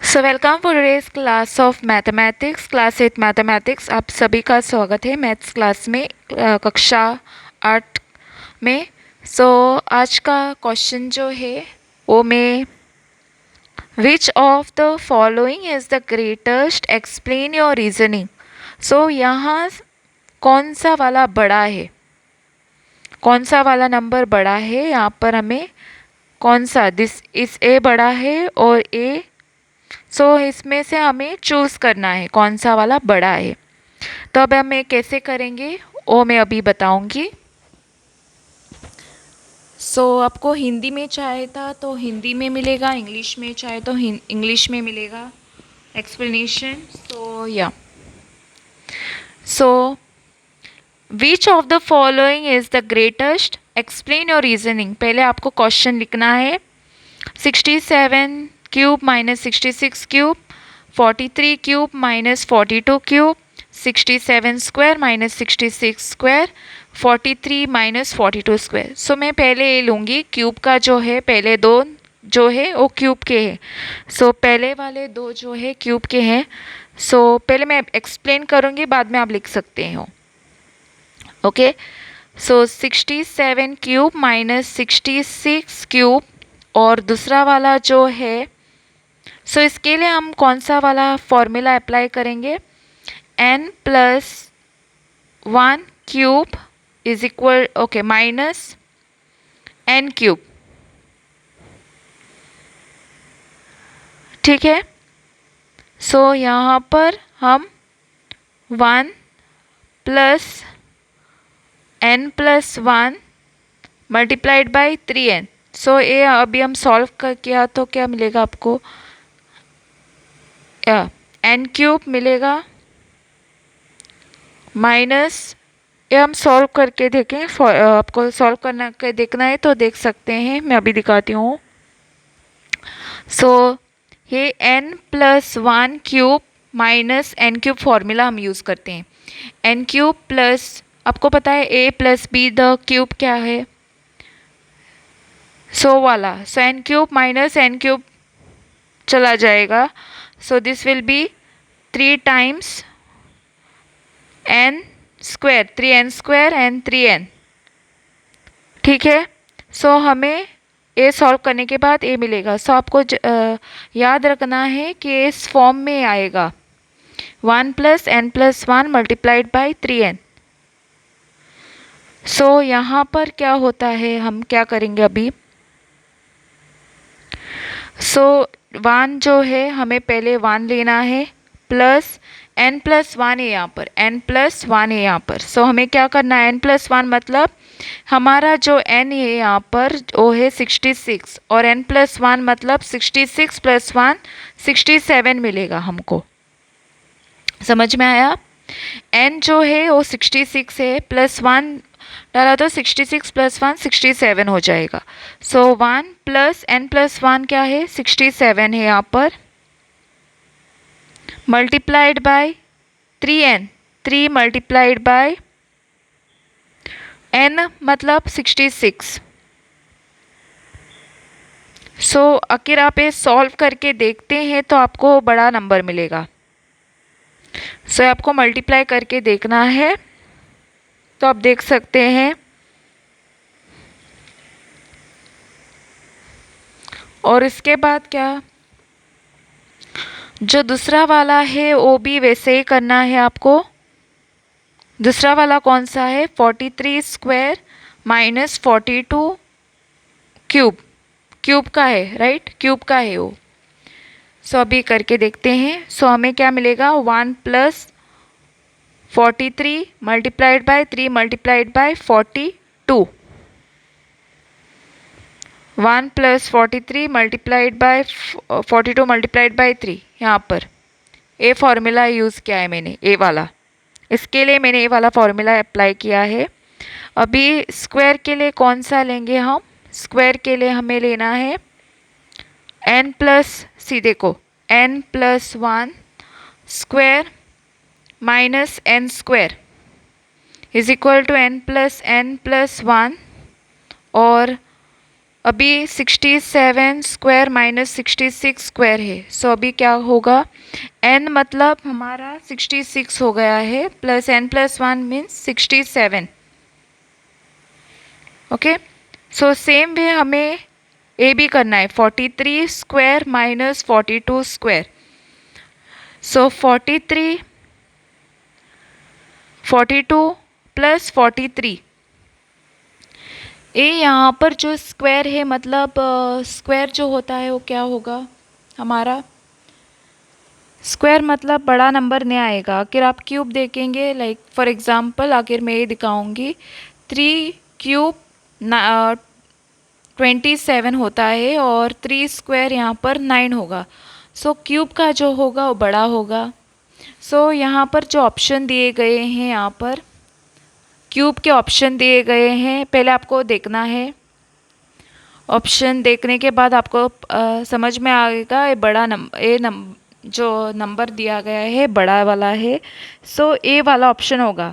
So welcome for today's class of mathematics class 8 mathematics. आप सभी का स्वागत है मैथ्स क्लास में, कक्षा 8 में। आज का क्वेश्चन जो है वो मैं, which of the following is the greatest, explain your reasoning. यहाँ कौन सा वाला बड़ा है, कौन सा वाला नंबर बड़ा है, यहाँ पर हमें कौन सा दिस इस ए बड़ा है और ए, इसमें से हमें चूज़ करना है कौन सा वाला बड़ा है। तो अब हम ये कैसे करेंगे वो मैं अभी बताऊंगी। आपको हिंदी में चाहे था तो हिंदी में मिलेगा, इंग्लिश में चाहे तो इंग्लिश में मिलेगा explanation. So which of the following is the greatest, explain your reasoning. पहले आपको क्वेश्चन लिखना है। 67 cube minus 66 cube, 43 cube minus 42 cube, 67 square minus 66 square, 43 minus 42 square. मैं पहले ये लूँगी क्यूब का जो है, पहले दो जो है वो क्यूब के हैं। पहले वाले दो जो है क्यूब के हैं। पहले मैं एक्सप्लेन करूँगी, बाद में आप लिख सकते हो। ओके, 67 क्यूब माइनस 66 क्यूब, और दूसरा वाला जो है, इसके लिए हम कौन सा वाला फॉर्मूला अप्लाई करेंगे, n plus 1 cube is equal, okay, minus n cube. ठीक है। यहाँ पर हम 1 plus n plus 1 multiplied by 3n। ये अभी हम सॉल्व कर किया तो क्या मिलेगा आपको, n क्यूब मिलेगा माइनस, ये हम सॉल्व करके देखें। आपको सॉल्व करना के देखना है तो देख सकते हैं, मैं अभी दिखाती हूँ। ये n plus 1 cube minus n cube formula हम यूज़ करते हैं। n क्यूब प्लस, आपको पता है a plus be the cube क्या है, वाला। n cube minus n cube चला जाएगा। This will be 3 times n square, 3n square and 3n। ठीक है। हमें ये सॉल्व करने के बाद ये मिलेगा। आपको याद रखना है कि इस फॉर्म में आएगा 1 plus n plus 1 multiplied by 3n। यहाँ पर क्या होता है, हम क्या करेंगे अभी। 1 जो है हमें पहले 1 लेना है, प्लस n प्लस 1 है यहाँ पर, n प्लस 1 है यहाँ पर। हमें क्या करना है, n प्लस 1 मतलब हमारा जो n है यहाँ पर वो है 66, और n प्लस 1 मतलब 66 प्लस 1 67 मिलेगा हमको। समझ में आया। n जो है वो 66 है, प्लस 1 डाला तो 66 प्लस 1 67 हो जाएगा। 1 प्लस n प्लस 1 क्या है, 67 है यहाँ पर, multiplied by 3n, 3 multiplied by n मतलब 66। अगर आप ये सॉल्व करके देखते हैं तो आपको बड़ा नंबर मिलेगा। आपको मल्टीप्लाई करके देखना है, तो आप देख सकते हैं। और इसके बाद क्या, जो दूसरा वाला है वो भी वैसे ही करना है आपको। दूसरा वाला कौन सा है, 43 स्क्वायर माइनस 42 क्यूब, क्यूब का है, राइट, क्यूब का है वो। अभी करके देखते हैं। हमें क्या मिलेगा, 1 plus 43 multiplied by 3 multiplied by 42, 1 plus 43 multiplied by 42 multiplied by 3। यहाँ पर ए फॉर्मूला यूज़ किया है मैंने, ए वाला, इसके लिए मैंने ए वाला फॉर्मूला अप्लाई किया है। अभी स्क्वायर के लिए कौन सा लेंगे हम, स्क्वायर के लिए हमें लेना है n प्लस, सीधे को n plus 1 square minus n square is equal to n plus 1 और अभी 67 स्क्वायर माइनस 66 स्क्वायर है, सो अभी क्या होगा, n मतलब हमारा 66 हो गया है, plus n plus 1 means 67। Okay, so same way हमें ए भी करना है, 43 स्क्वायर माइनस 42 स्क्वायर। सो 43 42 प्लस 43, ए यहाँ पर जो स्क्वायर है मतलब स्क्वायर जो होता है वो क्या होगा हमारा, स्क्वायर मतलब बड़ा नंबर नहीं आएगा। अगर आप क्यूब देखेंगे, लाइक फॉर एग्जांपल अगर मैं ये दिखाऊंगी 3 क्यूब 27 होता है और 3 स्क्वायर यहाँ पर 9 होगा। सो क्यूब का जो होगा वो बड़ा होगा। सो यहाँ पर जो ऑप्शन दिए गए हैं, यहाँ पर क्यूब के ऑप्शन दिए गए हैं, पहले आपको देखना है। ऑप्शन देखने के बाद आपको समझ में आएगा ये बड़ा जो नंबर दिया गया है बड़ा वाला है, सो ए वाला ऑप्शन होगा।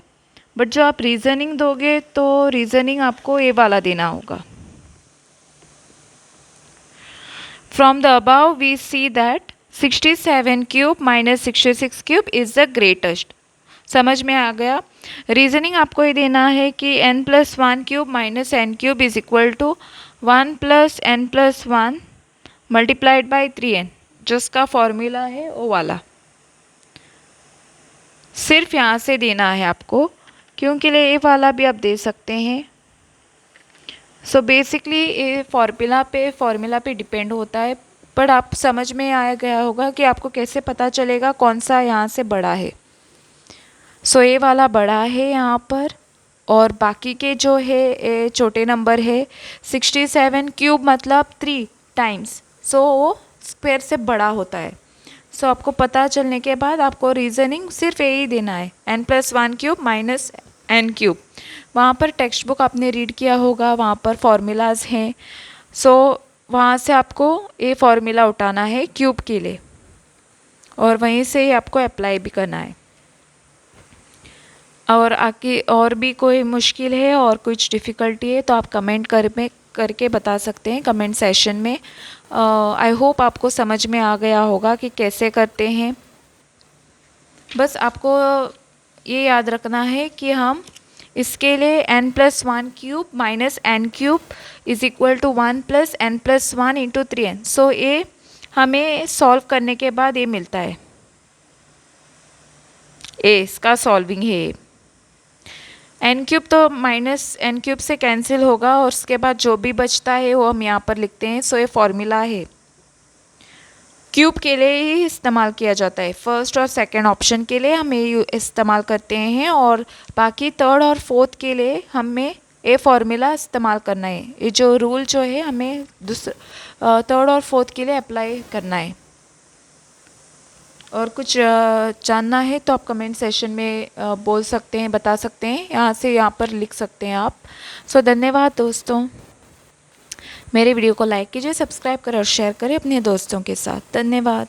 बट जो आप रीजनिंग दोगे तो रीजनिंग आपको ए वाला देना होगा। From the above we see that 67 cube minus 66 cube is the greatest. समझ में आ गया। रीजनिंग आपको ये देना है कि n plus 1 cube minus n cube is equal to 1 plus n plus 1 multiplied by 3n, जिसका फॉर्मूला है वो वाला सिर्फ यहाँ से देना है आपको, क्योंकि ये वाला भी आप दे सकते हैं। सो बेसिकली ये फॉर्मूला पे डिपेंड होता है, पर आप समझ में आया गया होगा कि आपको कैसे पता चलेगा कौन सा यहाँ से बड़ा है। सो ये वाला बड़ा है यहाँ पर, और बाकी के जो है ये छोटे नंबर है। 67 क्यूब मतलब 3 टाइम्स, सो वो स्क्वायर से बड़ा होता है। सो आपको पता चलने के बाद आपको रीजनिंग सिर्फ यही देना है, n plus 1 cube minus n cube. वहाँ पर टेक्स्ट बुक आपने रीड किया होगा, वहाँ पर फॉर्मूलाज हैं। सो वहाँ से आपको ये फार्मूला उठाना है क्यूब के लिए, और वहीं से ही आपको अप्लाई भी करना है। और आगे और भी कोई मुश्किल है और कुछ डिफ़िकल्टी है तो आप कमेंट करके बता सकते हैं कमेंट सेशन में। आई होप आपको समझ में आ गया होगा कि कैसे करते हैं। बस आपको ये याद रखना है कि हम इसके लिए n plus 1 cube minus n cube is equal to 1 plus n plus 1 into 3n। So ये हमें सॉल्व करने के बाद ये मिलता है, ए इसका सॉल्विंग है। एन क्यूब तो माइनस एन क्यूब से कैंसिल होगा और उसके बाद जो भी बचता है वो हम यहाँ पर लिखते हैं। सो ये फॉर्मूला है, क्यूब के लिए ही इस्तेमाल किया जाता है। फर्स्ट और सेकंड ऑप्शन के लिए हम ये इस्तेमाल करते हैं, और बाकी थर्ड और फोर्थ के लिए हमें ये फॉर्मूला इस्तेमाल करना है। ये जो रूल जो है हमें थर्ड और फोर्थ के लिए अप्लाई करना है। और कुछ जानना है तो आप कमेंट सेशन में बोल सकते हैं, बता सकते हैं, यहाँ से यहाँ पर लिख सकते हैं आप। सो धन्यवाद दोस्तों। मेरे वीडियो को लाइक कीजिए, सब्सक्राइब करें और शेयर करें अपने दोस्तों के साथ। धन्यवाद।